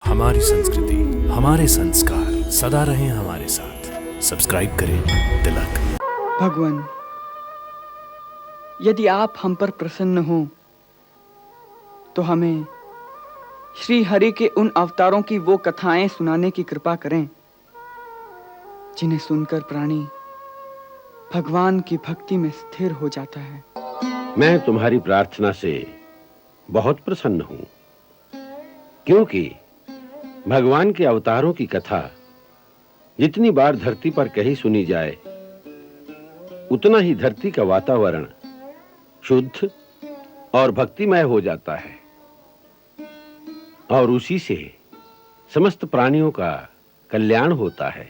हमारी संस्कृति, हमारे संस्कार सदा रहें हमारे साथ। सब्सक्राइब करें तिलक। भगवान, यदि आप हम पर प्रसन्न हो तो हमें श्री हरि के उन अवतारों की वो कथाएं सुनाने की कृपा करें जिन्हें सुनकर प्राणी भगवान की भक्ति में स्थिर हो जाता है। मैं तुम्हारी प्रार्थना से बहुत प्रसन्न हूं, क्योंकि भगवान के अवतारों की कथा जितनी बार धरती पर कही सुनी जाए, उतना ही धरती का वातावरण शुद्ध और भक्तिमय हो जाता है और उसी से समस्त प्राणियों का कल्याण होता है।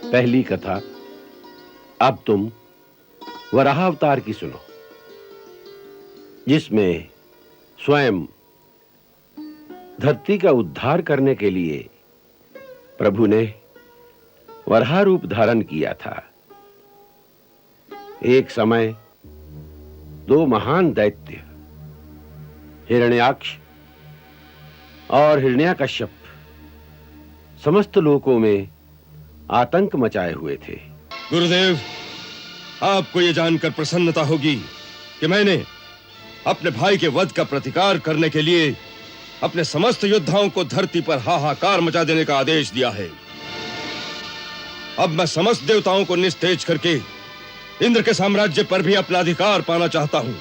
पहली कथा अब तुम वराह अवतार की सुनो, जिसमें स्वयं धरती का उद्धार करने के लिए प्रभु ने वराह रूप धारण किया था। एक समय दो महान दैत्य हिरण्याक्ष और हिरण्याकश्यप समस्त लोकों में आतंक मचाए हुए थे। गुरुदेव, आपको यह जानकर प्रसन्नता होगी कि मैंने अपने भाई के वध का प्रतिकार करने के लिए अपने समस्त योद्धाओं को धरती पर हाहाकार मचा देने का आदेश दिया है। अब मैं समस्त देवताओं को निस्तेज करके इंद्र के साम्राज्य पर भी अपना अधिकार पाना चाहता हूं।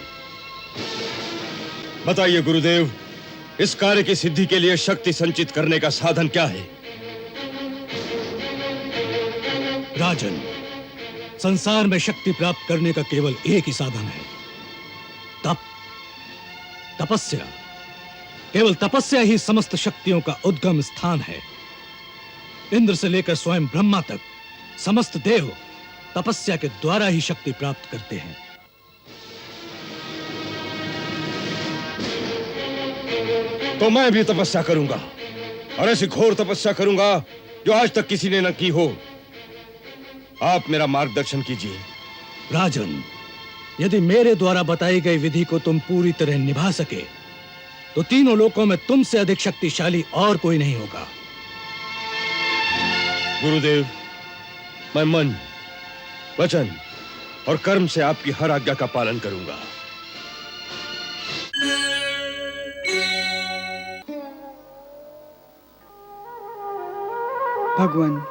बताइए गुरुदेव, इस कार्य की सिद्धि के लिए शक्ति संचित करने का साधन क्या है? राजन, संसार में शक्ति प्राप्त करने का केवल एक ही साधन है, तपस्या। केवल तपस्या ही समस्त शक्तियों का उद्गम स्थान है। इंद्र से लेकर स्वयं ब्रह्मा तक समस्त देव तपस्या के द्वारा ही शक्ति प्राप्त करते हैं। तो मैं भी तपस्या करूंगा, और ऐसी घोर तपस्या करूंगा जो आज तक किसी ने न की हो। आप मेरा मार्गदर्शन कीजिए। राजन, यदि मेरे द्वारा बताई गई विधि को तुम पूरी तरह निभा सके तो तीनों लोकों में तुमसे अधिक शक्तिशाली और कोई नहीं होगा। गुरुदेव, मैं मन, वचन और कर्म से आपकी हर आज्ञा का पालन करूंगा। भगवान,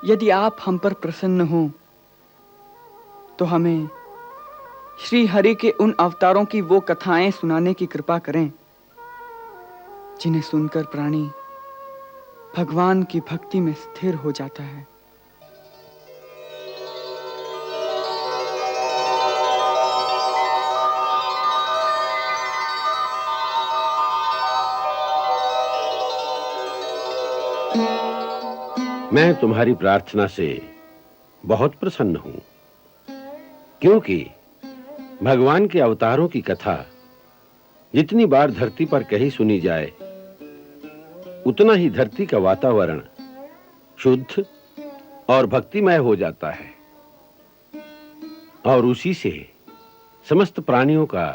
यदि आप हम पर प्रसन्न हो तो हमें श्री हरि के उन अवतारों की वो कथाएं सुनाने की कृपा करें जिन्हें सुनकर प्राणी भगवान की भक्ति में स्थिर हो जाता है। मैं तुम्हारी प्रार्थना से बहुत प्रसन्न हूं, क्योंकि भगवान के अवतारों की कथा जितनी बार धरती पर कही सुनी जाए, उतना ही धरती का वातावरण शुद्ध और भक्तिमय हो जाता है और उसी से समस्त प्राणियों का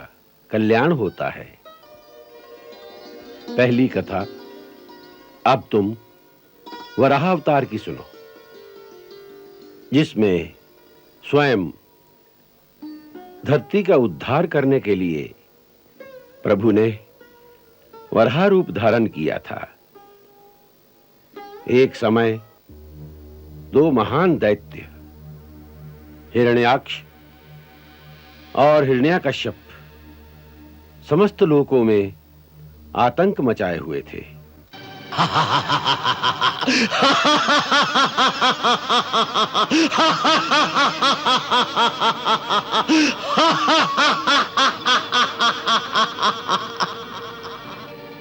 कल्याण होता है। पहली कथा अब तुम वराह अवतार की सुनो, जिसमें स्वयं धरती का उद्धार करने के लिए प्रभु ने वराह रूप धारण किया था। एक समय दो महान दैत्य हिरण्याक्ष और हिरण्याकश्यप समस्त लोकों में आतंक मचाए हुए थे।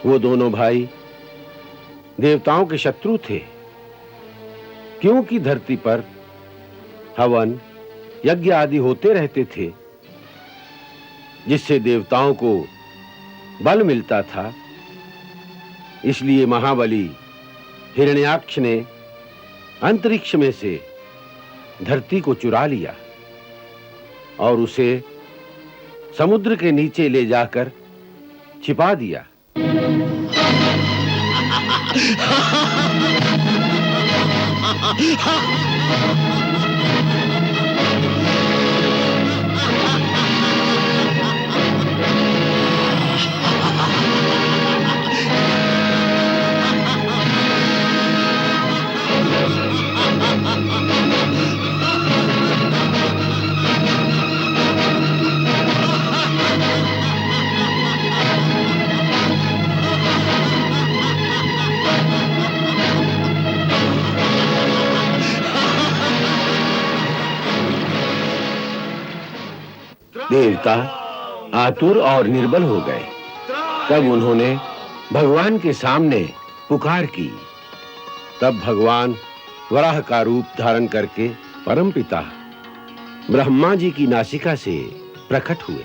वो दोनों भाई देवताओं के शत्रु थे, क्योंकि धरती पर हवन यज्ञ आदि होते रहते थे, जिससे देवताओं को बल मिलता था। इसलिए महाबली हिरण्याक्ष ने अंतरिक्ष में से धरती को चुरा लिया और उसे समुद्र के नीचे ले जाकर छिपा दिया। देवता आतुर और निर्बल हो गए। तब उन्होंने भगवान के सामने पुकार की। तब भगवान वराह का रूप धारण करके परमपिता ब्रह्मा जी की नासिका से प्रकट हुए।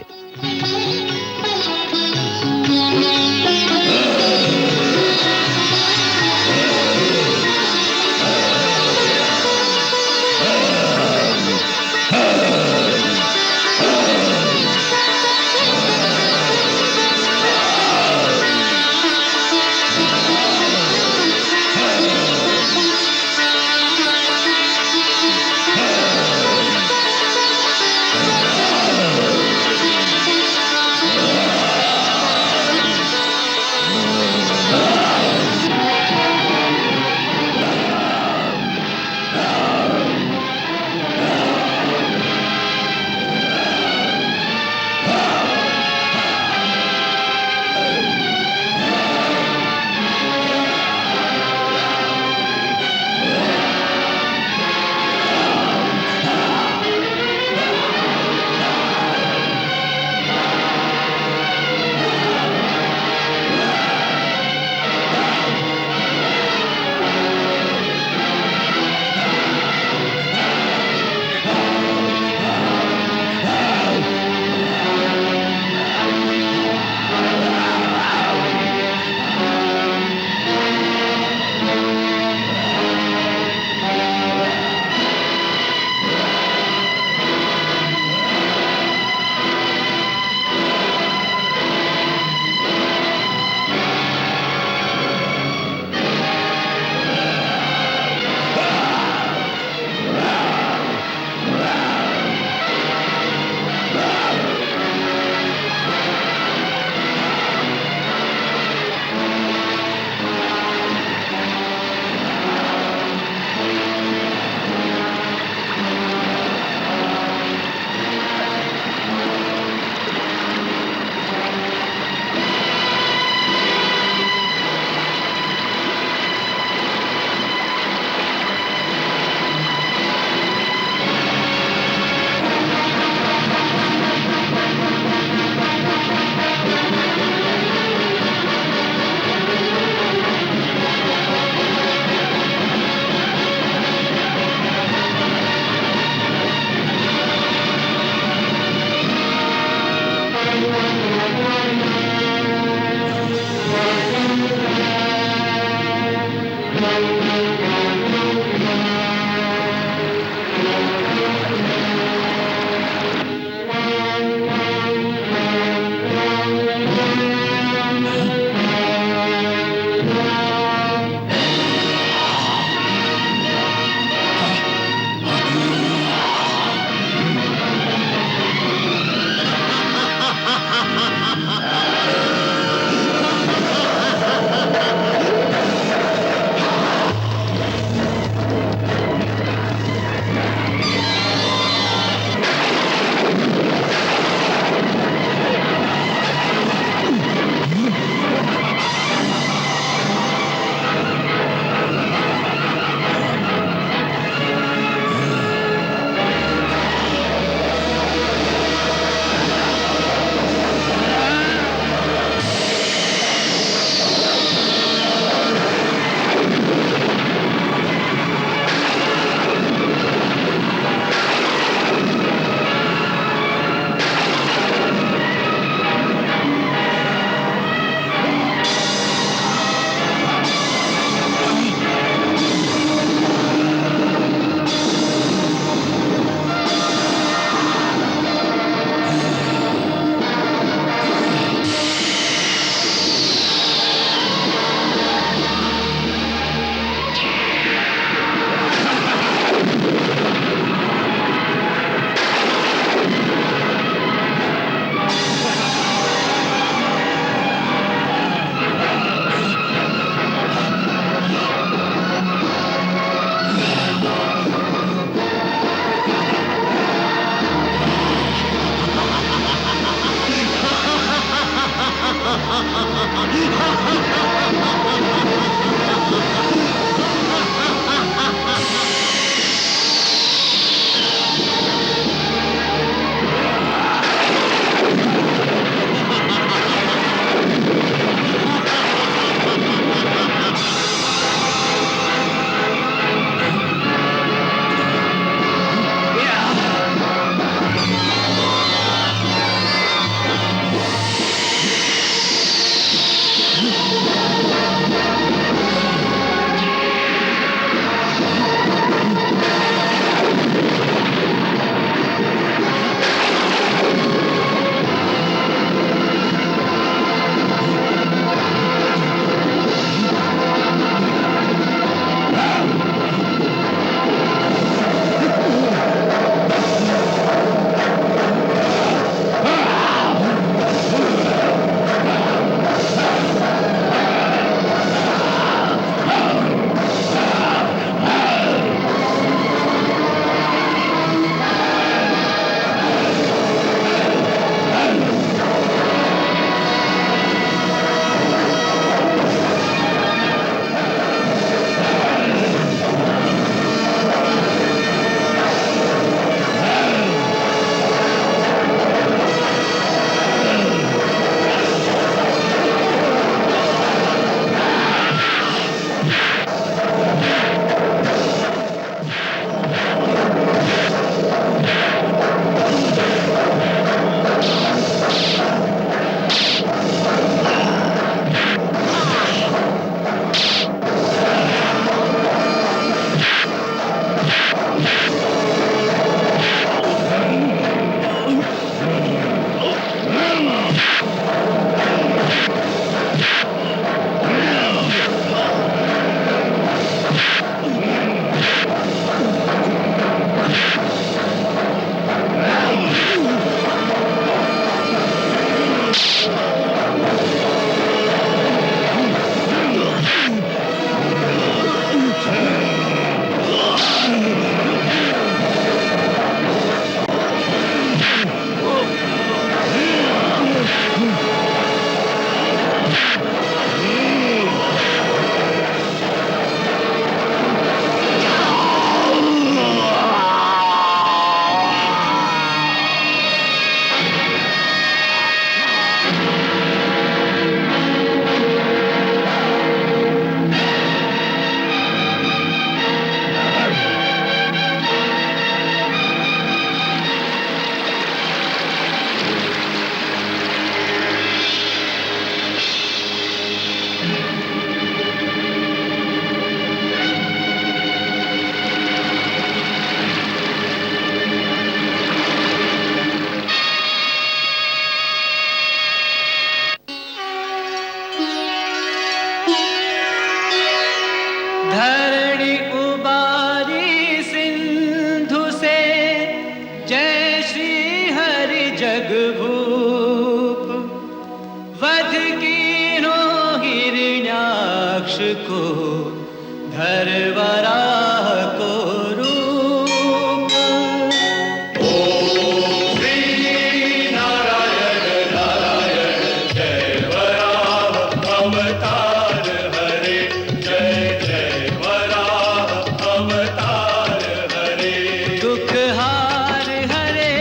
अवतार हरे, जय जय वराह अवतार हरे। दुखहार हरे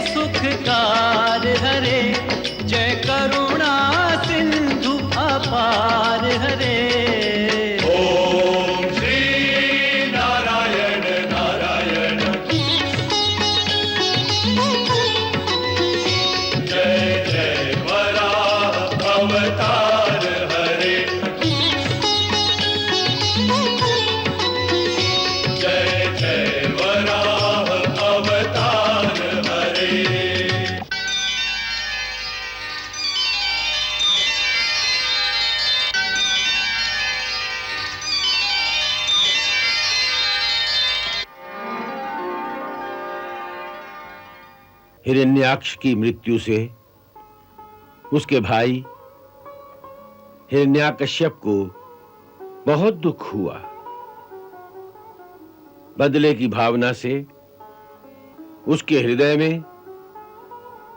सुखकार हरे, जय करुणा सिंधु अपार हरे। ओम श्री नारायण नारायण, जय जय वराह अवतार हरे, जय जय वराह अवतार हरे। हिरण्याक्ष की मृत्यु से उसके भाई हिरण्याकश्यप को बहुत दुख हुआ। बदले की भावना से उसके हृदय में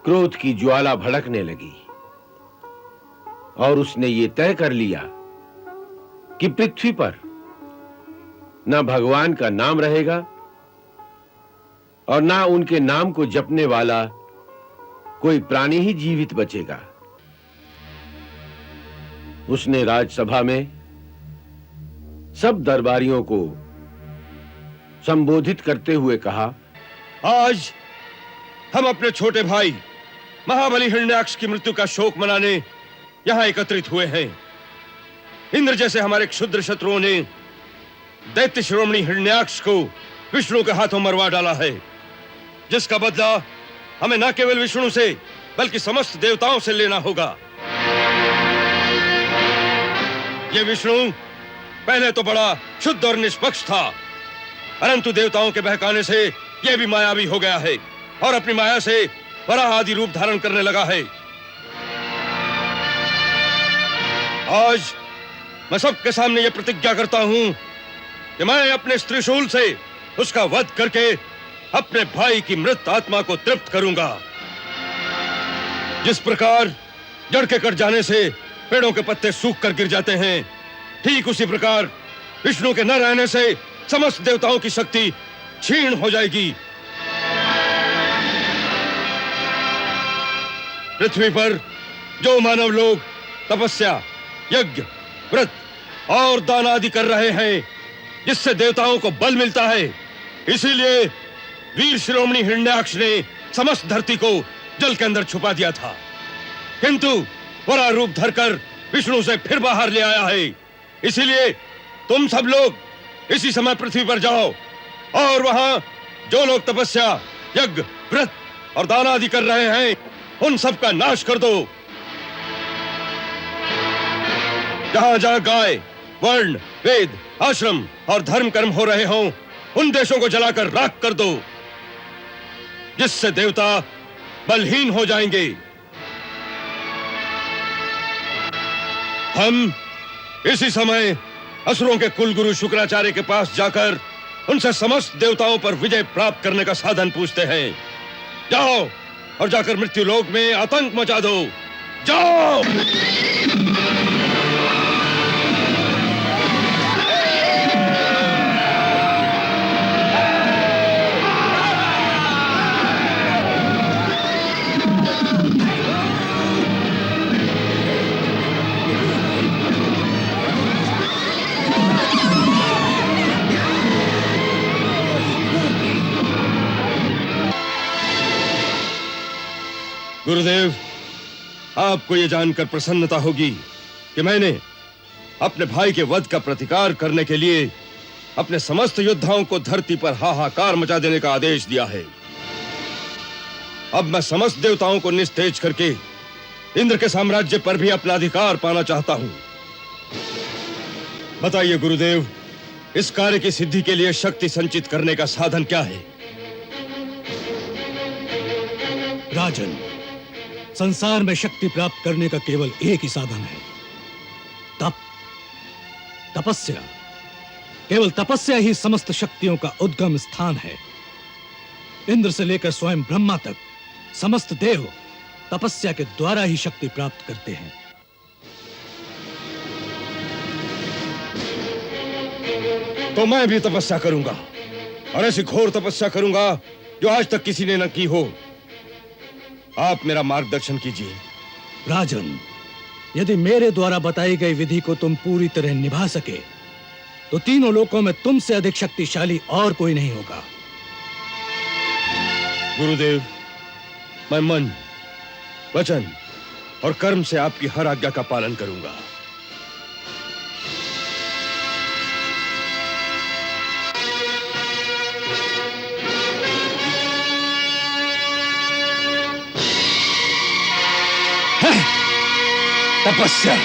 क्रोध की ज्वाला भड़कने लगी और उसने ये तय कर लिया कि पृथ्वी पर न भगवान का नाम रहेगा और ना उनके नाम को जपने वाला कोई प्राणी ही जीवित बचेगा। उसने राजसभा में सब दरबारियों को संबोधित करते हुए कहा, आज हम अपने छोटे भाई महाबली हिरण्याक्ष की मृत्यु का शोक मनाने यहां एकत्रित हुए हैं। इंद्र जैसे हमारे क्षुद्र शत्रुओं ने दैत्य शिरोमणि हिरण्याक्ष को विष्णु के हाथों मरवा डाला है, जिसका बदला हमें न केवल विष्णु से बल्कि समस्त देवताओं से लेना होगा। ये विष्णु पहले तो बड़ा शुद्ध और निष्पक्ष था, परंतु देवताओं के बहकाने से यह भी मायावी हो गया है और अपनी माया से वराह आदि रूप धारण करने लगा है। आज मैं सबके सामने यह प्रतिज्ञा करता हूं कि मैं अपने त्रिशूल से उसका वध करके अपने भाई की मृत आत्मा को तृप्त करूंगा। जिस प्रकार जड़ के कट जाने से पेड़ों के पत्ते सूख कर गिर जाते हैं, ठीक उसी प्रकार विष्णु के न रहने से समस्त देवताओं की शक्ति क्षीण हो जाएगी। पृथ्वी पर जो मानव लोग तपस्या, यज्ञ, व्रत और दान आदि कर रहे हैं, जिससे देवताओं को बल मिलता है, इसीलिए वीर शिरोमणि हिरण्याक्ष ने समस्त धरती को जल के अंदर छुपा दिया था, किंतु वराह रूप धरकर विष्णु से फिर बाहर ले आया है। इसीलिए तुम सब लोग इसी समय पृथ्वी पर जाओ और वहां जो लोग तपस्या, यज्ञ, व्रत और दान आदि कर रहे हैं, उन सब का नाश कर दो। जहां जहां गाय, वर्ण, वेद, आश्रम और धर्म कर्म हो रहे हों, उन देशों को जलाकर राख कर दो, जिससे देवता बलहीन हो जाएंगे। हम इसी समय असुरों के कुलगुरु शुक्राचार्य के पास जाकर उनसे समस्त देवताओं पर विजय प्राप्त करने का साधन पूछते हैं। जाओ और जाकर मृत्यु लोक में आतंक मचा दो। जाओ। गुरुदेव, आपको यह जानकर प्रसन्नता होगी कि मैंने अपने भाई के वध का प्रतिकार करने के लिए अपने समस्त योद्धाओं को धरती पर हाहाकार मचा देने का आदेश दिया है। अब मैं समस्त देवताओं को निस्तेज करके इंद्र के साम्राज्य पर भी अपना अधिकार पाना चाहता हूं। बताइए गुरुदेव, इस कार्य की सिद्धि के लिए शक्ति संचित करने का साधन क्या है? राजन, संसार में शक्ति प्राप्त करने का केवल एक ही साधन है, तप, तपस्या। केवल तपस्या ही समस्त शक्तियों का उद्गम स्थान है। इंद्र से लेकर स्वयं ब्रह्मा तक समस्त देव तपस्या के द्वारा ही शक्ति प्राप्त करते हैं। तो मैं भी तपस्या करूंगा, और ऐसी घोर तपस्या करूंगा जो आज तक किसी ने न की हो। आप मेरा मार्गदर्शन कीजिए। राजन, यदि मेरे द्वारा बताई गई विधि को तुम पूरी तरह निभा सके तो तीनों लोकों में तुमसे अधिक शक्तिशाली और कोई नहीं होगा। गुरुदेव, मैं मन, वचन और कर्म से आपकी हर आज्ञा का पालन करूंगा। तपस्या।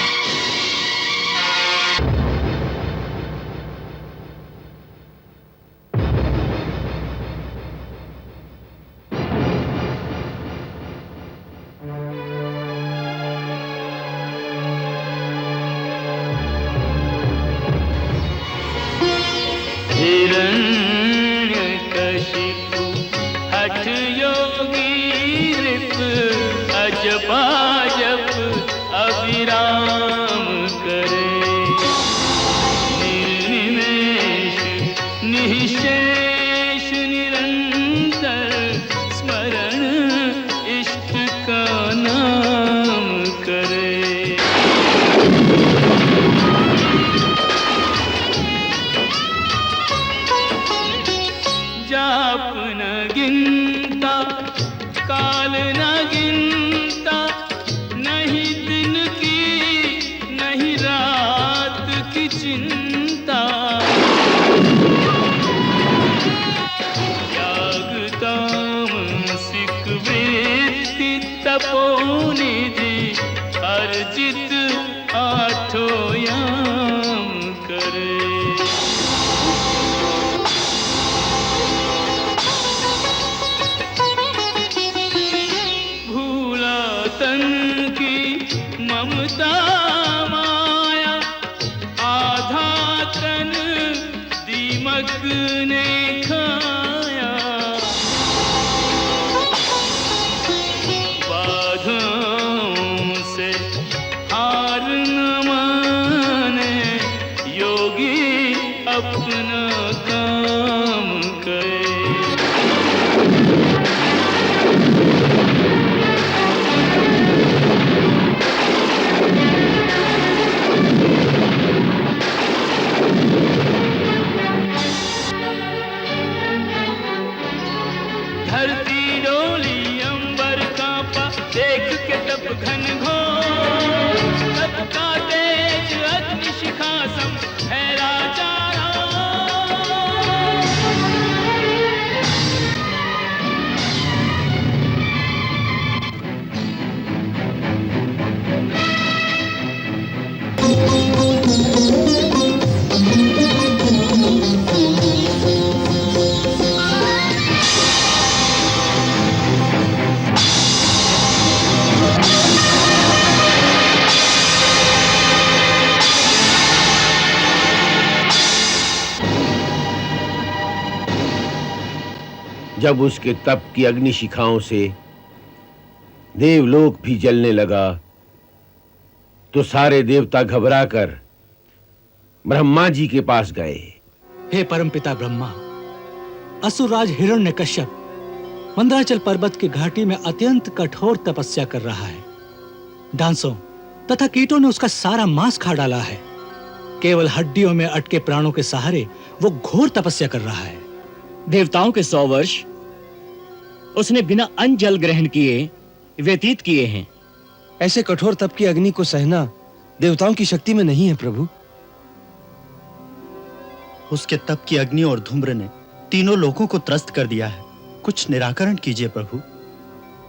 हिरण्यकशिपु हठ योगी नृप अजपा जप अविराम करे। निर्निमेष निःशेष निरंतर स्मरण इष्ट का नाम करे। जाप न गिनता काल न गिनता, नहीं दिन की नहीं रात की चिंता। त्याग तामसिक वृत्ति तपोनिधि, अर्जित आठों याम करे। तन की ममता माया, आधा तन दीमक ने खाया। बाधाओं से हार न माने, योगी अपना काम करे। धरती डोली अंबर कांपा, देख के तप घन घोर। तप का तेज अग्नि शिखा सम फैला चारा। जब उसके तप की अग्नि शिखाओं से देवलोक भी जलने लगा तो सारे देवता घबराकर ब्रह्मा जी के पास गए। हे परमपिता ब्रह्मा, असुरराज हिरण्यकश्यप मंदराचल पर्वत की घाटी में अत्यंत कठोर तपस्या कर रहा है। डांसों तथा कीटों ने उसका सारा मांस खा डाला है। केवल हड्डियों में अटके प्राणों के सहारे वो घोर तपस्या कर रहा है। देवताओं के 100 वर्ष उसने बिना अन्न जल ग्रहण किए व्यतीत किए हैं। ऐसे कठोर तप की अग्नि को सहना देवताओं की शक्ति में नहीं है प्रभु। उसके तप की अग्नि और धूम्र ने तीनों लोगों को त्रस्त कर दिया है। कुछ निराकरण कीजिए प्रभु।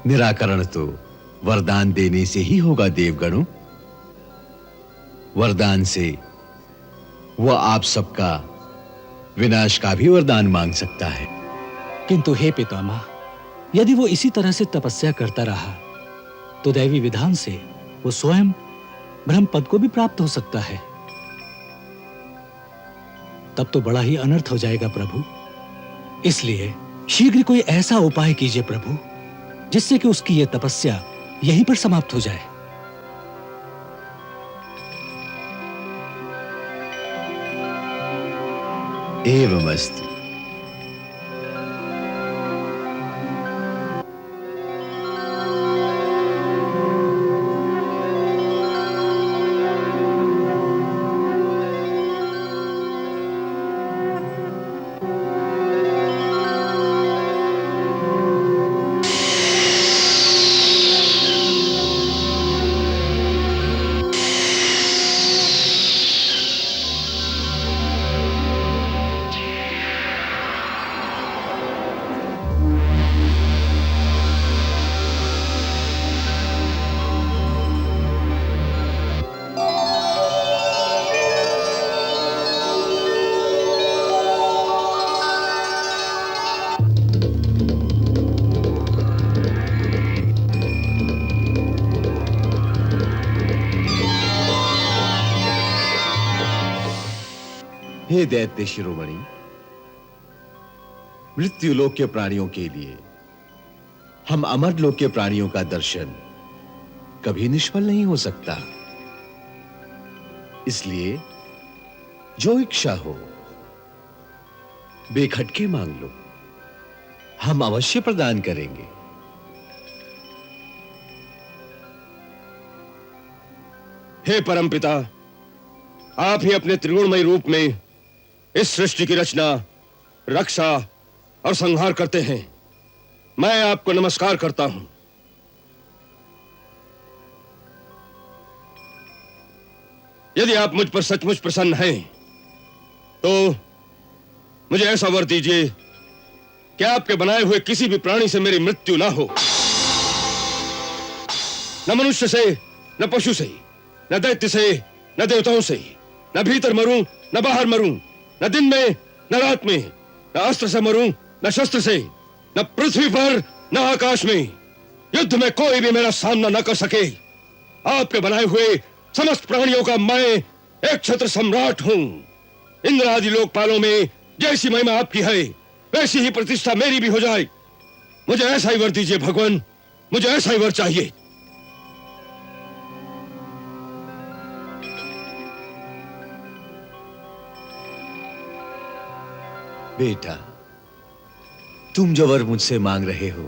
निराकरण तो वरदान देने से ही होगा देवगणों। वरदान से वह आप सबका विनाश का भी वरदान मांग सकता है। किंतु हे पितामह, यदि वो इसी तरह से तपस्या करता रहा तो दैवी विधान से वो स्वयं ब्रह्म पद को भी प्राप्त हो सकता है। तब तो बड़ा ही अनर्थ हो जाएगा प्रभु। इसलिए शीघ्र कोई ऐसा उपाय कीजिए प्रभु जिससे कि उसकी यह तपस्या यहीं पर समाप्त हो जाए। एवमस्तु। हे दैत्य शिरोमणि, मृत्यु लोक के प्राणियों के लिए हम अमर लोक के प्राणियों का दर्शन कभी निष्फल नहीं हो सकता। इसलिए जो इच्छा हो बेखटके मांग लो, हम अवश्य प्रदान करेंगे। हे परमपिता, आप ही अपने त्रिगुणमय रूप में इस सृष्टि की रचना, रक्षा और संहार करते हैं। मैं आपको नमस्कार करता हूं। यदि आप मुझ पर सचमुच प्रसन्न हैं, तो मुझे ऐसा वर दीजिए कि आपके बनाए हुए किसी भी प्राणी से मेरी मृत्यु ना हो। न मनुष्य से, न पशु से, न दैत्य से, न देवताओं से, न भीतर मरूं, न बाहर मरूं, न दिन में, न रात में, न अस्त्र से मरूं, न शस्त्र से, न पृथ्वी पर, न आकाश में। युद्ध में कोई भी मेरा सामना न कर सके। आपके बनाए हुए समस्त प्राणियों का मैं एक छत्र सम्राट हूं। इंद्र आदि लोकपालों में जैसी महिमा आपकी है, वैसी ही प्रतिष्ठा मेरी भी हो जाए। मुझे ऐसा ही वर दीजिए भगवान, मुझे ऐसा ही वर चाहिए। बेटा, तुम जो वर मुझसे मांग रहे हो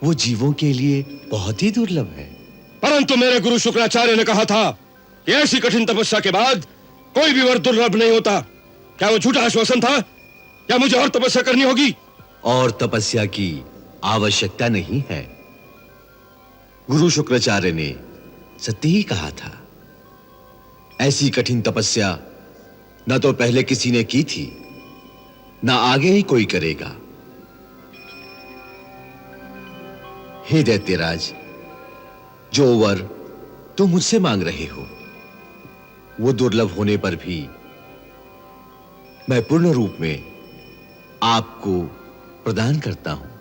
वो जीवों के लिए बहुत ही दुर्लभ है। परंतु मेरे गुरु शुक्राचार्य ने कहा था कि ऐसी कठिन तपस्या के बाद कोई भी वर दुर्लभ नहीं होता। क्या वो झूठा आश्वासन था? क्या मुझे और तपस्या करनी होगी? और तपस्या की आवश्यकता नहीं है। गुरु शुक्राचार्य ने सत्य ही कहा था। ऐसी कठिन तपस्या न तो पहले किसी ने की थी, न आगे ही कोई करेगा। हे दैत्यराज, जो वर तुम मुझसे मांग रहे हो वो दुर्लभ होने पर भी मैं पूर्ण रूप में आपको प्रदान करता हूं।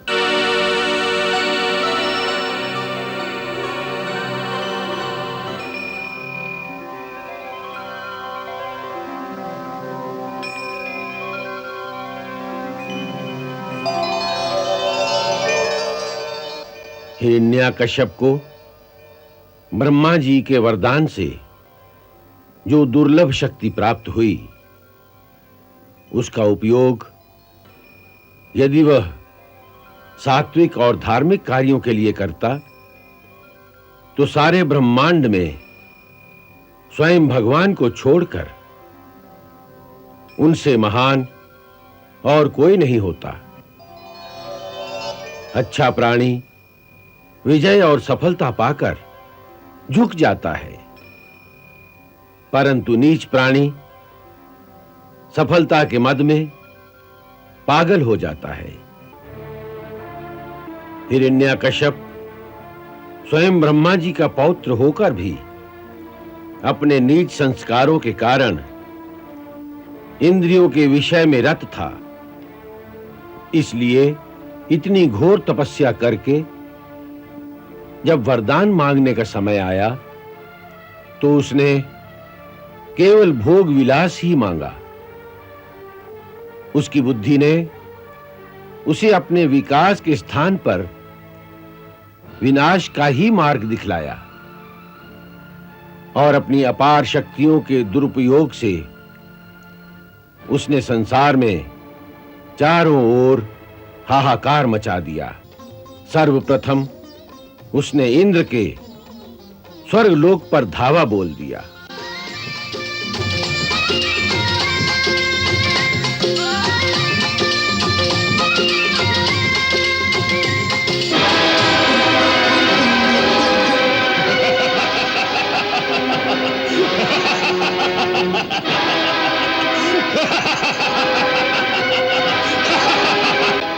हिरण्यकश्यप को ब्रह्मा जी के वरदान से जो दुर्लभ शक्ति प्राप्त हुई, उसका उपयोग यदि वह सात्विक और धार्मिक कार्यों के लिए करता तो सारे ब्रह्मांड में स्वयं भगवान को छोड़कर उनसे महान और कोई नहीं होता। अच्छा प्राणी विजय और सफलता पाकर झुक जाता है, परंतु नीच प्राणी सफलता के मद में पागल हो जाता है। हिरण्यकश्यप स्वयं ब्रह्मा जी का पौत्र होकर भी अपने नीच संस्कारों के कारण इंद्रियों के विषय में रत था। इसलिए इतनी घोर तपस्या करके जब वरदान मांगने का समय आया तो उसने केवल भोग विलास ही मांगा। उसकी बुद्धि ने उसे अपने विकास के स्थान पर विनाश का ही मार्ग दिखलाया और अपनी अपार शक्तियों के दुरुपयोग से उसने संसार में चारों ओर हाहाकार मचा दिया। सर्वप्रथम उसने इंद्र के स्वर्गलोक पर धावा बोल दिया।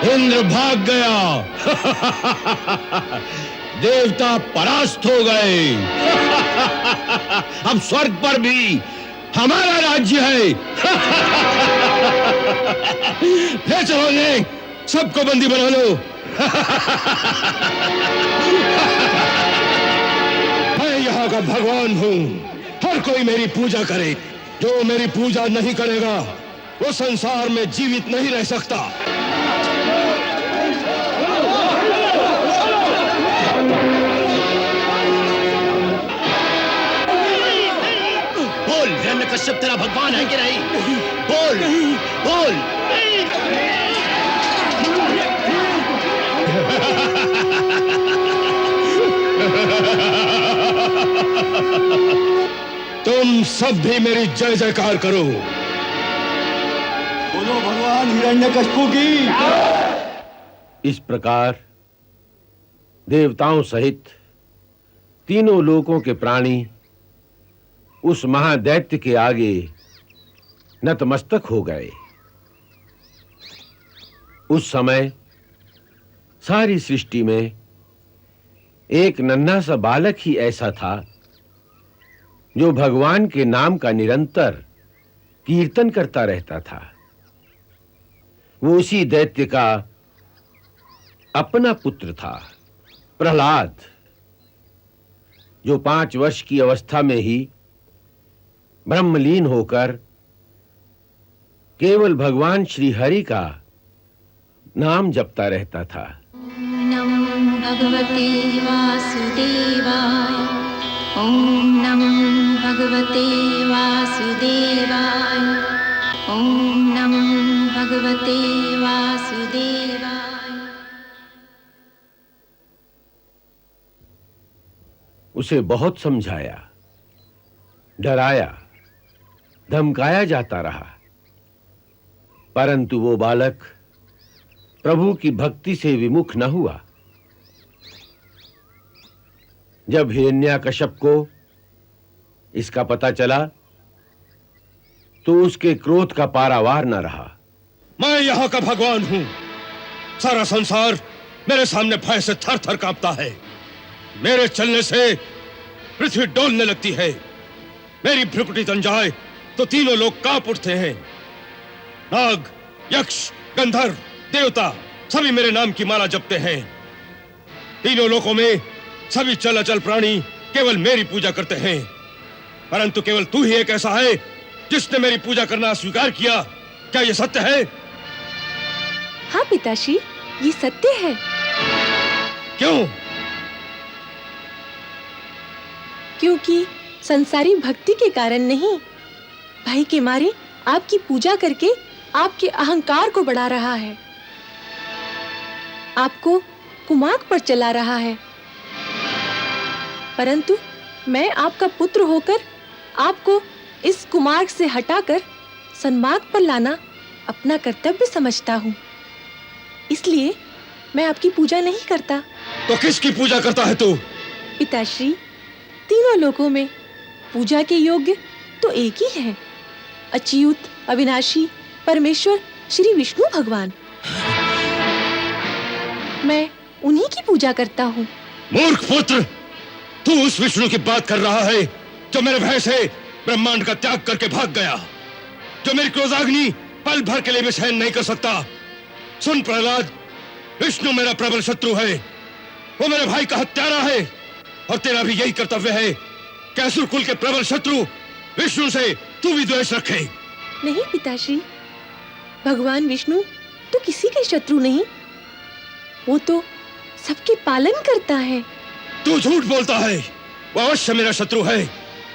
इंद्र भाग गया। देवता परास्त हो गए। अब स्वर्ग पर भी हमारा राज्य है। ले चलो ने, सबको बंदी बना लो। मैं यहाँ का भगवान हूँ। हर कोई मेरी पूजा करे। जो मेरी पूजा नहीं करेगा वो संसार में जीवित नहीं रह सकता। बोल, हिरण्यकश्यप तेरा भगवान है कि नहीं? बोल, बोल। तुम सब भी मेरी जय जयकार करो। बोलो भगवान हिरण्यकश्यप की। इस प्रकार देवताओं सहित तीनों लोकों के प्राणी उस महादैत्य के आगे नतमस्तक हो गए। उस समय सारी सृष्टि में एक नन्हा सा बालक ही ऐसा था जो भगवान के नाम का निरंतर कीर्तन करता रहता था। वो उसी दैत्य का अपना पुत्र था, प्रहलाद, जो 5 वर्ष की अवस्था में ही ब्रह्मलीन होकर केवल भगवान श्री हरि का नाम जपता रहता था। नमो भगवते वासुदेवाय। ओम नमो भगवते वासुदेवाय। ओम नमो भगवते वासुदेवाय। उसे बहुत समझाया, डराया, धमकाया जाता रहा, परंतु वो बालक प्रभु की भक्ति से विमुख न हुआ। जब हिरण्यकश्यप को इसका पता चला तो उसके क्रोध का पारावार न रहा। मैं यहाँ का भगवान हूँ। सारा संसार मेरे सामने भय से थर थर कांपता है। मेरे चलने से पृथ्वी डोलने लगती है। मेरी भ्रुकुटी तन जाए तो तीनों लोग कांप उठते हैं। नाग, यक्ष, गंधर्व, देवता सभी मेरे नाम की माला जपते हैं। तीनों लोकों में सभी चल अचल प्राणी केवल मेरी पूजा करते हैं, परंतु केवल तू ही एक ऐसा है जिसने मेरी पूजा करना स्वीकार किया। क्या यह सत्य है? हाँ पिताश्री, ये सत्य है। क्यों? क्योंकि संसारी भक्ति के कारण नहीं, भय के मारे आपकी पूजा करके आपके अहंकार को बढ़ा रहा है, आपको कुमार्ग पर चला रहा है। परंतु मैं आपका पुत्र होकर आपको इस कुमार्ग से हटाकर सन्मार्ग पर लाना अपना कर्तव्य समझता हूँ। इसलिए मैं आपकी पूजा नहीं करता। तो किसकी पूजा करता है तू? पिताश्री, तीनों लोकों में पूजा के योग्य तो एक ही है, अच्युत अविनाशी परमेश्वर श्री विष्णु भगवान। मैं उन्हीं की पूजा करता हूँ। मूर्ख पुत्र, तू उस विष्णु की बात कर रहा है जो मेरे भय से ब्रह्मांड का त्याग करके भाग गया, जो मेरी क्रोधाग्नि पल भर के लिए भी सहन नहीं कर सकता। सुन प्रहलाद, विष्णु मेरा प्रबल शत्रु है। वो मेरे भाई का हत्यारा है और तेरा भी यही कर्तव्य है कि असुर कुल के प्रबल शत्रु विष्णु से तू भी द्वेष रखे। नहीं पिताश्री, भगवान विष्णु तो किसी के शत्रु नहीं, वो तो सबके पालन करता है। तू झूठ बोलता है। वो अवश्य मेरा शत्रु है।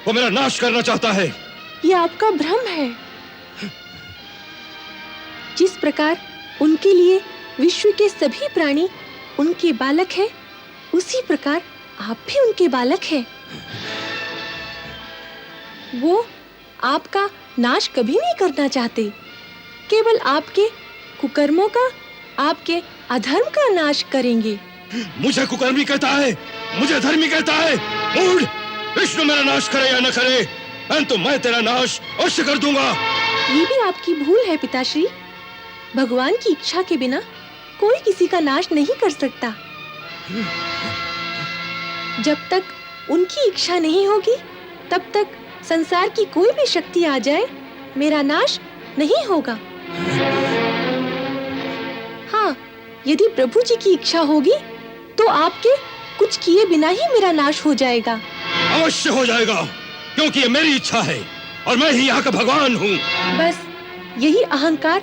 वो मेरा नाश करना चाहता है। ये आपका भ्रम है। जिस प्रकार उनके लिए विश्व के सभी प्राणी उनके बालक हैं, उसी प्रकार आप भी उनके बालक हैं। वो आपका नाश कभी नहीं करना चाहते, केवल आपके कुकर्मों का, आपके अधर्म का नाश करेंगे। मुझे कुकर्मी कहता है, मुझे धर्मी कहता है। मूढ़! विष्णु मेरा नाश करे या न करे, परंतु मैं तेरा नाश अवश्य कर दूंगा। ये भी आपकी भूल है पिताश्री। भगवान की इच्छा के बिना कोई किसी का नाश नहीं कर सकता। जब तक उनकी इच्छा नहीं होगी, तब तक संसार की कोई भी शक्ति आ जाए, मेरा नाश नहीं होगा। हाँ, यदि प्रभु जी की इच्छा होगी, तो आपके कुछ किए बिना ही मेरा नाश हो जाएगा। अवश्य हो जाएगा, क्योंकि ये मेरी इच्छा है और मैं ही यहाँ का भगवान हूँ। बस यही अहंकार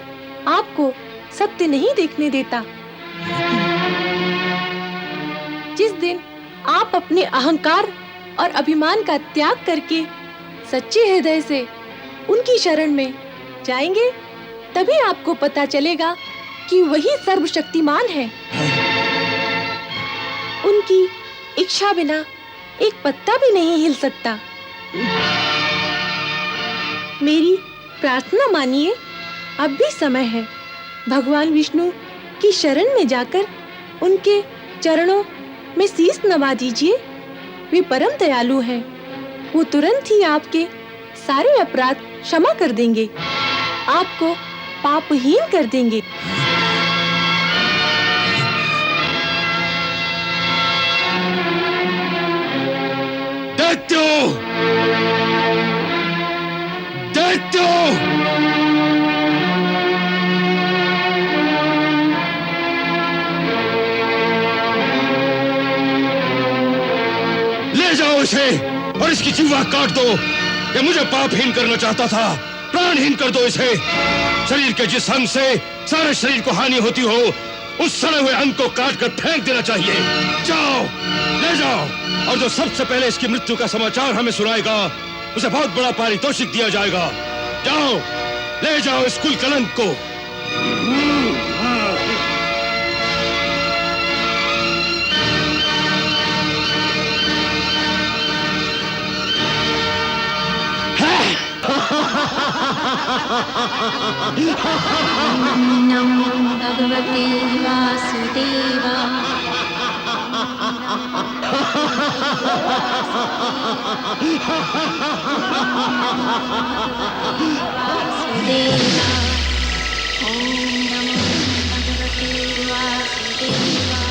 आपको सत्य नहीं देखने देता। जिस दिन आप अपने अहंकार और अभिमान का त्याग करके सच्चे हृदय से उनकी शरण में जाएंगे, तभी आपको पता चलेगा कि वही सर्वशक्तिमान है। उनकी इच्छा बिना एक पत्ता भी नहीं हिल सकता। मेरी प्रार्थना मानिए, अब भी समय है। भगवान विष्णु की शरण में जाकर उनके चरणों में शीश नवा दीजिए। वे परम दयालु हैं। वो तुरंत ही आपके सारे अपराध क्षमा कर देंगे, आपको पापहीन कर देंगे। दैत्यो! ले जाओ इसे और इसकी जीवा काट दो। ये मुझे पापहीन करना चाहता था, प्राणहीन कर दो इसे। शरीर के जिस अंग से सारे शरीर को हानि होती हो, उस सड़े हुए अंग को काट कर फेंक देना चाहिए। जाओ, ले जाओ, और जो सबसे पहले इसकी मृत्यु का समाचार हमें सुनाएगा, उसे बहुत बड़ा पारितोषिक दिया जाएगा। जाओ, ले जाओ इस कुल कलंक को। नमो भगवते वासुदेवा। वासुदेवा, ओम नमो भगवते वासुदेवा।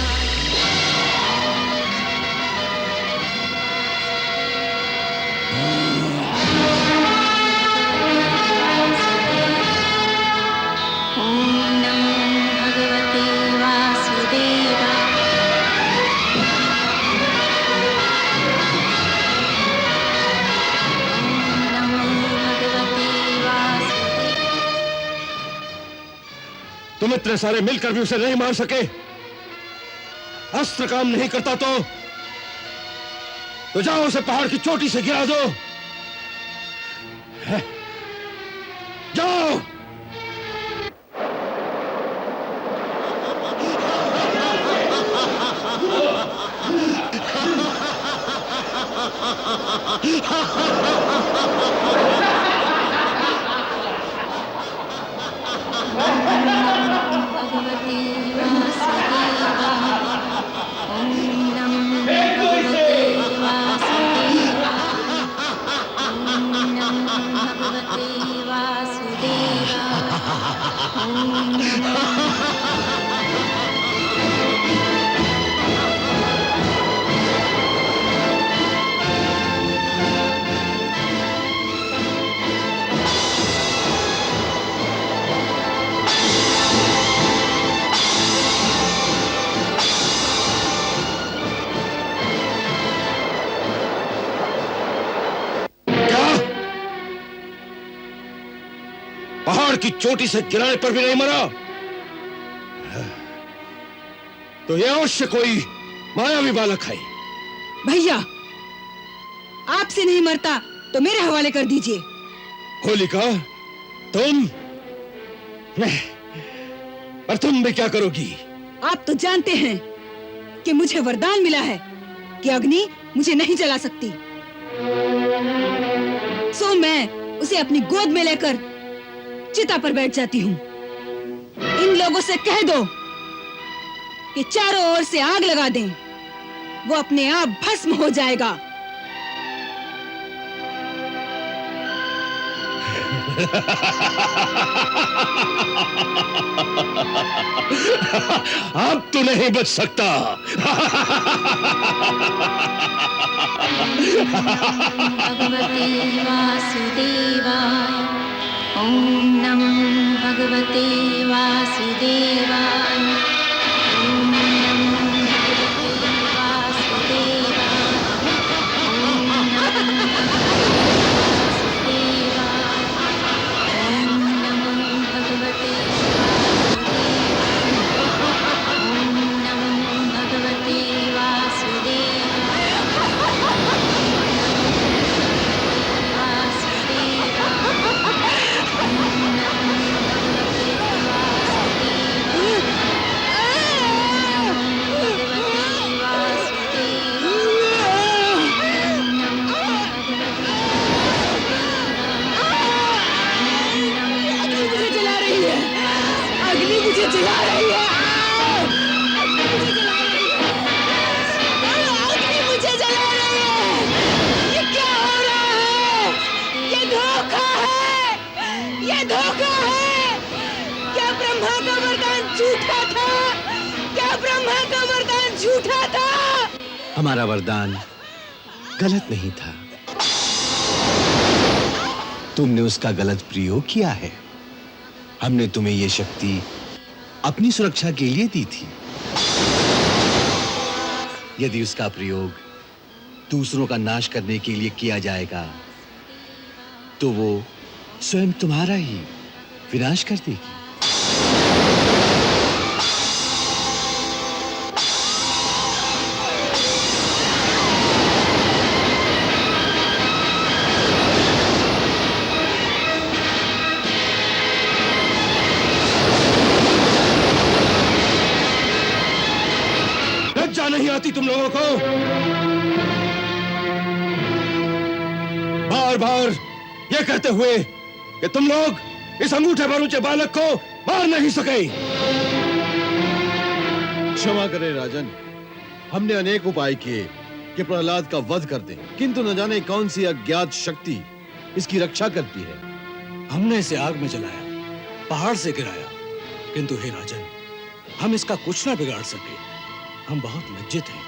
तुम इतने सारे मिलकर भी उसे नहीं मार सके। अस्त्र काम नहीं करता तो जाओ उसे पहाड़ की चोटी से गिरा दो। जाओ। भगवते वासुदेवा। ओम नमो भगवते वासुदेवा। ओम नमो भगवते वासुदेवा। ओम नमो पहाड़ की चोटी से गिराने पर भी नहीं मरा, तो यह अवश्य कोई मायावी बालक है। भैया, आपसे नहीं मरता तो मेरे हवाले कर दीजिए। होलिका, तुम और तुम भी क्या करोगी? आप तो जानते हैं कि मुझे वरदान मिला है कि अग्नि मुझे नहीं जला सकती। सो मैं उसे अपनी गोद में लेकर चिता पर बैठ जाती हूँ। इन लोगों से कह दो कि चारों ओर से आग लगा दें, वो अपने आप भस्म हो जाएगा। अब तो नहीं बच सकता। भगवते वासुदेवाय। ओम नमो भगवते वासुदेवाय। ओम नमो भगवते वासुदेवाय। ओम नमो भगवते हमारा वरदान गलत नहीं था, तुमने उसका गलत प्रयोग किया है। हमने तुम्हें यह शक्ति अपनी सुरक्षा के लिए दी थी। यदि उसका प्रयोग दूसरों का नाश करने के लिए किया जाएगा तो वो स्वयं तुम्हारा ही विनाश कर देगी। नहीं आती तुम लोगों को? बार बार ये कहते हुए कि तुम लोग इस अंगूठे भर ऊंचे बालक को मार नहीं सके। क्षमा करें राजन, हमने अनेक उपाय किए कि प्रहलाद का वध कर दें, किंतु न जाने कौन सी अज्ञात शक्ति इसकी रक्षा करती है। हमने इसे आग में जलाया, पहाड़ से गिराया, किंतु हे राजन, हम इसका कुछ ना बिगाड़ सके। हम बहुत लज्जित हैं।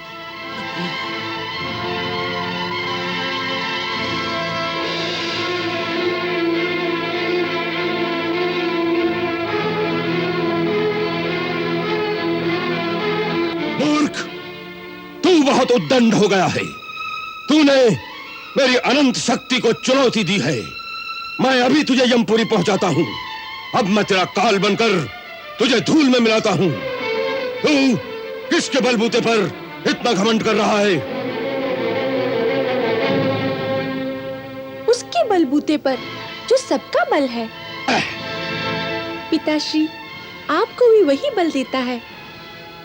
मूर्ख, तू बहुत उद्दंड हो गया है। तूने मेरी अनंत शक्ति को चुनौती दी है। मैं अभी तुझे यमपुरी पहुंचाता हूं। अब मैं तेरा काल बनकर तुझे धूल में मिलाता हूं। तू किसके बलबूते पर इतना घमंड कर रहा है? उसके बलबूते पर जो सबका बल है। पिताश्री, आपको भी वही बल देता है,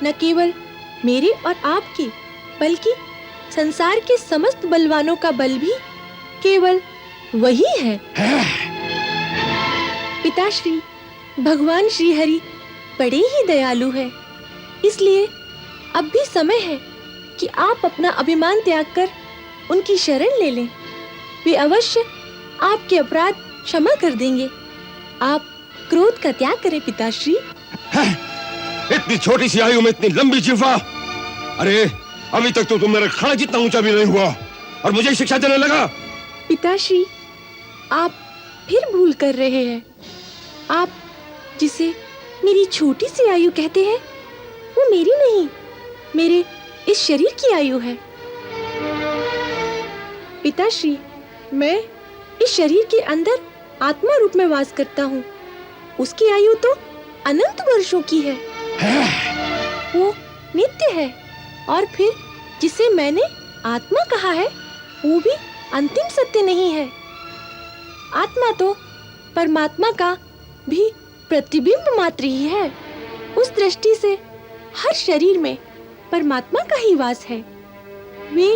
न केवल मेरे और आपके, बल्कि संसार के समस्त बलवानों का बल भी केवल वही है। पिताश्री, भगवान श्री हरि बड़े ही दयालु है, इसलिए अब भी समय है कि आप अपना अभिमान त्याग कर उनकी शरण ले लें। वे अवश्य आपके अपराध क्षमा कर देंगे। आप क्रोध का त्याग करें पिताश्री। इतनी छोटी सी आयु में इतनी लंबी जिह्वा! अरे अभी तक तो तुम मेरे खड़ा जितना ऊंचा भी नहीं हुआ और मुझे शिक्षा देने लगा। पिताश्री, आप फिर भूल कर रहे हैं। आप जिसे मेरी छोटी सी आयु कहते हैं, वो मेरी नहीं, मेरे इस शरीर की आयु है। पिताश्री, मैं इस शरीर के अंदर आत्मा रूप में वास करता हूँ। उसकी आयु तो अनंत वर्षों की है। वो नित्य है। और फिर जिसे मैंने आत्मा कहा है, वो भी अंतिम सत्य नहीं है। आत्मा तो परमात्मा का भी प्रतिबिंब मात्र ही है। उस दृष्टि से हर शरीर में परमात्मा का ही वास है। वे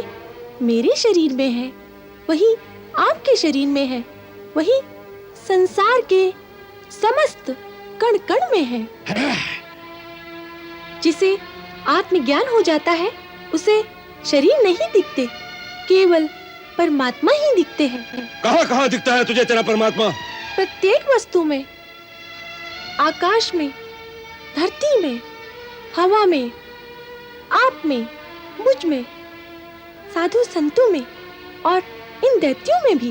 मेरे शरीर में है, वही आपके शरीर में है, वही संसार के समस्त कण कण में है। जिसे आत्मज्ञान हो जाता है उसे शरीर नहीं दिखते, केवल परमात्मा ही दिखते हैं। कहाँ दिखता है तुझे तेरा परमात्मा? प्रत्येक वस्तु में, आकाश में, धरती में, हवा में, आप में, मुझ में, साधु संतों में और इन दैत्यों में भी।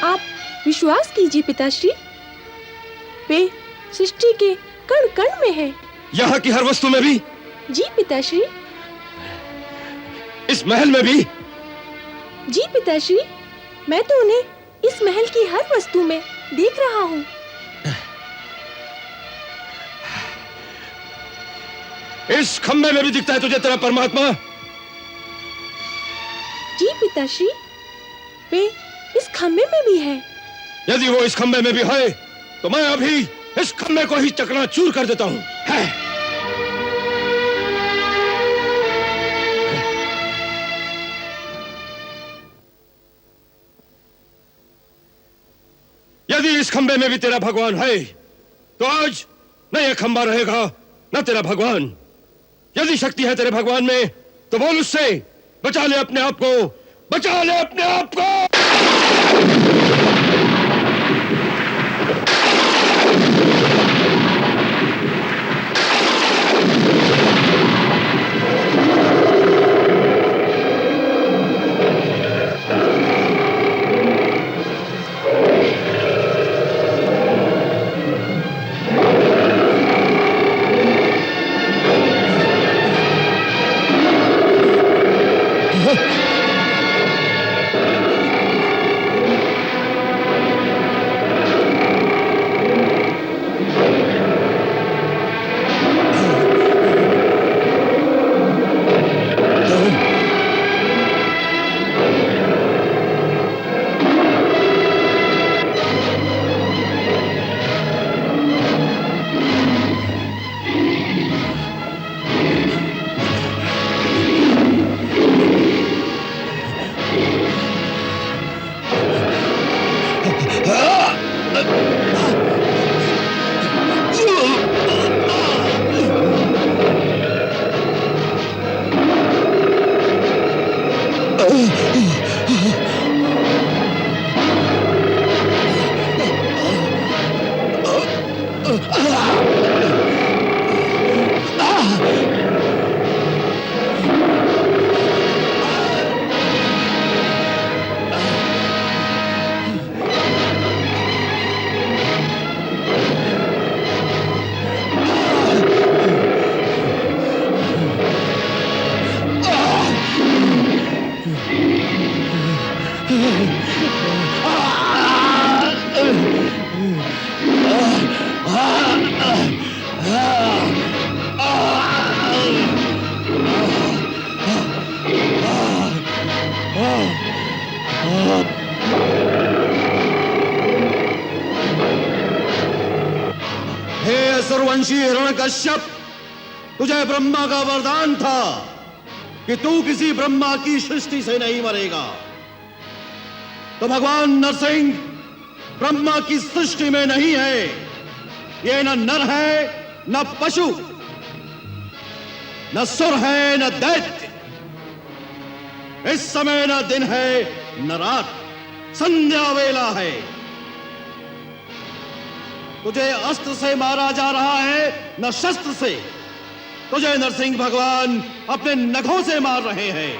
आप विश्वास कीजिए पिताश्री, वे सृष्टि के कण कण में है। यहाँ की हर वस्तु में भी? जी पिताश्री। इस महल में भी? जी पिताश्री, मैं तो उन्हें इस महल की हर वस्तु में देख रहा हूँ। इस खंबे में भी दिखता है तुझे तेरा परमात्मा? जी पिताश्री, वे इस खंबे में भी है। यदि वो इस खंबे में भी है तो मैं अभी इस खंबे को ही चकनाचूर कर देता हूँ। यदि इस खंबे में भी तेरा भगवान है तो आज न यह खंबा रहेगा न तेरा भगवान। यदि शक्ति है तेरे भगवान में तो बोल उससे, बचा ले अपने आप को, बचा ले अपने आप को। सूर्यवंशी हिरण्यकश्यप, तुझे ब्रह्मा का वरदान था कि तू किसी ब्रह्मा की सृष्टि से नहीं मरेगा। तो भगवान नरसिंह ब्रह्मा की सृष्टि में नहीं है। ये न नर है न पशु, न सुर है न दैत्य। इस समय न दिन है न रात, संध्या वेला है। तुझे अस्त्र से मारा जा रहा है न शस्त्र से। तुझे नरसिंह भगवान अपने नखों से मार रहे हैं।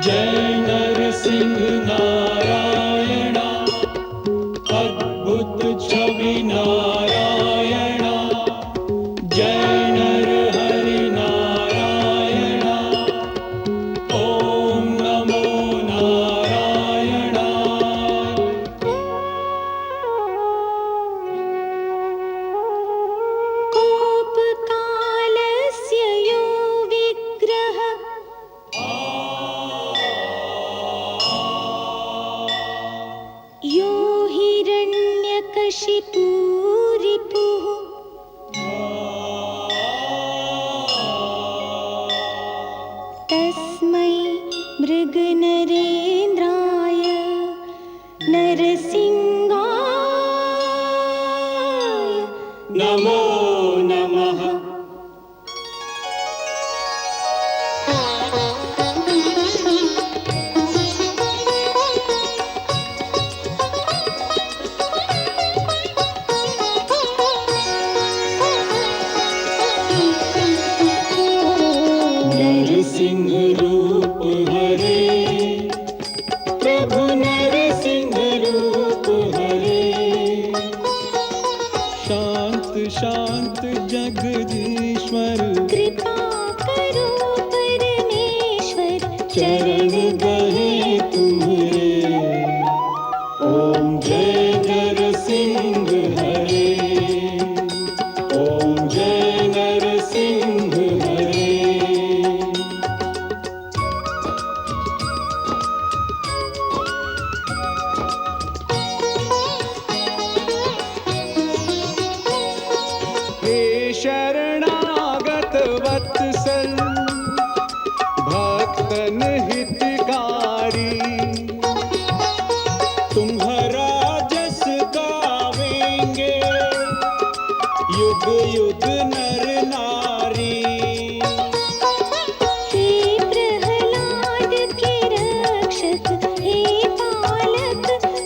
जय नरसिंह नारायण अद्भुत छवि नारायण जय नर हरि नारायण ओम नमो नारायण कोपकालस्य यो विग्रह यो हिरण्यकशिपु रिपुः तस्मै मृगनरेन्द्राय नरसिंहाय नमो नमः नरसिंह रूप हरे प्रभु नरसिंह रूप हरे शांत शांत जगदीश्वर कृपा करो परमेश्वर चरण गहे तुम्हारे ओम जय नरसिंह हरे ओम जय नरसिंह हरे हे शरणागत वत्सल भक्तन हितकारी तुम्हारा जस गावेंगे युग युग नर नारी हे प्रहलाद के रक्षक हे पालक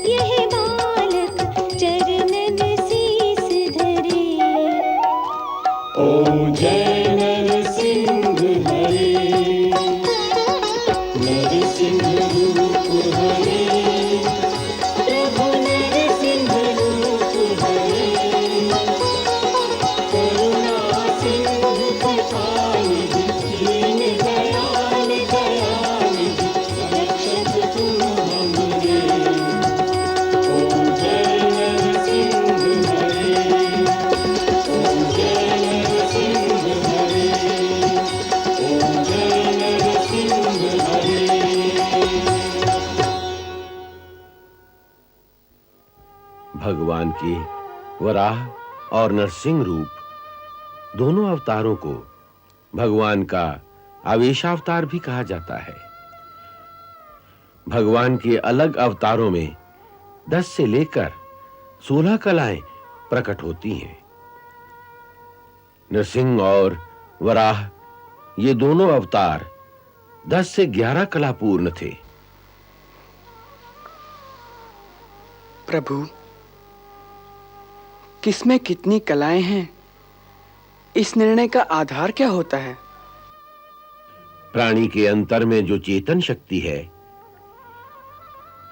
यह बालक चरणन शीस धरे ओम जय नरसिंह हरे नरसिंह रूप हरे प्रभु नरसिंह रूप हरे करुणा सिंधु कृपानिधि दीन दयाल दयानिधि रक्षक तुम हमरे ओम जय नरसिंह हरे ओम जय नरसिंह हरे ओम जय नरसिंह हरे भगवान के वराह और नरसिंह रूप दोनों अवतारों को भगवान का आवेशावतार भी कहा जाता है। भगवान के अलग अवतारों में 10 से लेकर 16 कलाएं प्रकट होती हैं। नरसिंह और वराह ये दोनों अवतार 10 से 11 कला पूर्ण थे। प्रभु, किसमें कितनी कलाएं हैं, इस निर्णय का आधार क्या होता है? प्राणी के अंतर में जो चेतन शक्ति है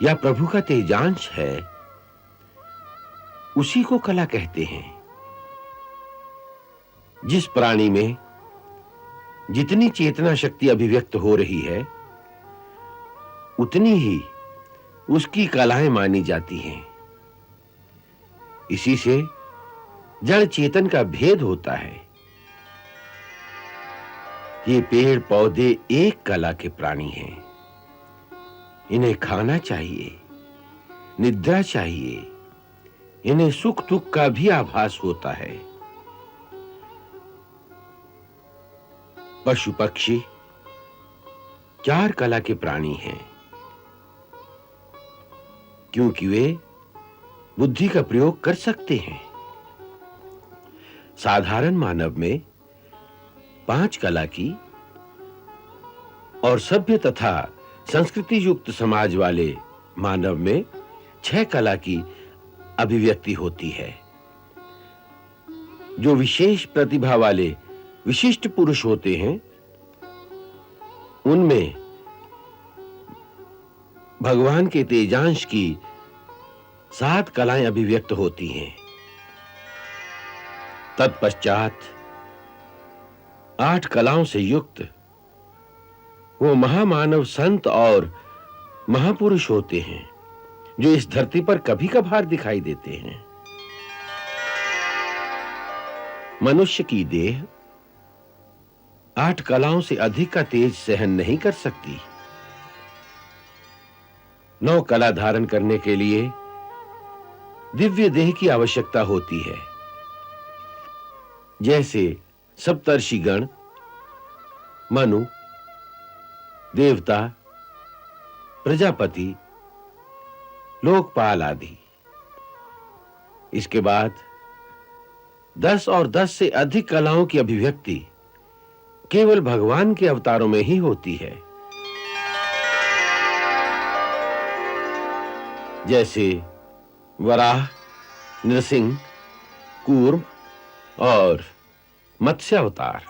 या प्रभु का तेजांश है, उसी को कला कहते हैं। जिस प्राणी में जितनी चेतना शक्ति अभिव्यक्त हो रही है, उतनी ही उसकी कलाएं मानी जाती हैं। इसी से जड़ चेतन का भेद होता है। ये पेड़ पौधे एक कला के प्राणी हैं। इन्हें खाना चाहिए, निद्रा चाहिए, इन्हें सुख दुख का भी आभास होता है। पशु पक्षी 4 कला के प्राणी हैं, क्योंकि वे बुद्धि का प्रयोग कर सकते हैं। साधारण मानव में 5 कला की और सभ्य तथा संस्कृति युक्त समाज वाले मानव में 6 कला की अभिव्यक्ति होती है। जो विशेष प्रतिभा वाले विशिष्ट पुरुष होते हैं, उनमें भगवान के तेजांश की 7 कलाएं अभिव्यक्त होती हैं। तत्पश्चात 8 कलाओं से युक्त वो महामानव संत और महापुरुष होते हैं जो इस धरती पर कभी कभार दिखाई देते हैं। मनुष्य की देह 8 कलाओं से अधिक का तेज सहन नहीं कर सकती। 9 कला धारण करने के लिए दिव्य देह की आवश्यकता होती है। जैसे सप्तर्षिगण, मनु, देवता, प्रजापति, लोकपाल आदि। इसके बाद 10 और 10 से अधिक कलाओं की अभिव्यक्ति केवल भगवान के अवतारों में ही होती है। जैसे वराह, नृसिंह, कूर्म और मत्स्य अवतार।